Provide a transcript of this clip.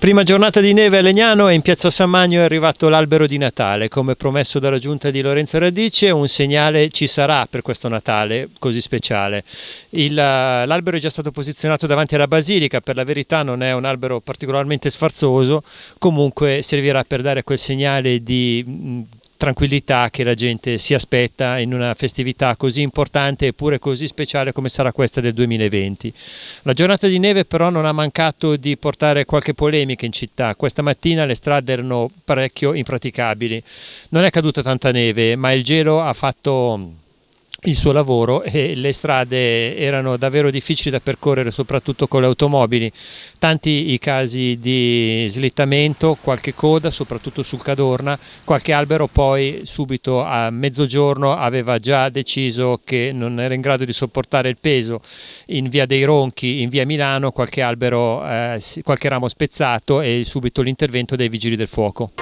Prima giornata di neve a Legnano e in piazza San Magno è arrivato l'albero di Natale. Come promesso dalla giunta di Lorenzo Radice, un segnale ci sarà per questo Natale così speciale. L'albero è già stato posizionato davanti alla Basilica, per la verità non è un albero particolarmente sfarzoso, comunque servirà per dare quel segnale di tranquillità che la gente si aspetta in una festività così importante eppure così speciale come sarà questa del 2020. La giornata di neve però non ha mancato di portare qualche polemica in città. Questa mattina le strade erano parecchio impraticabili. Non è caduta tanta neve, ma il gelo ha fatto il suo lavoro e le strade erano davvero difficili da percorrere, soprattutto con le automobili. Tanti i casi di slittamento, qualche coda, soprattutto sul Cadorna, qualche albero poi subito a mezzogiorno aveva già deciso che non era in grado di sopportare il peso. In via dei Ronchi, in via Milano, qualche albero, qualche ramo spezzato e subito l'intervento dei vigili del fuoco.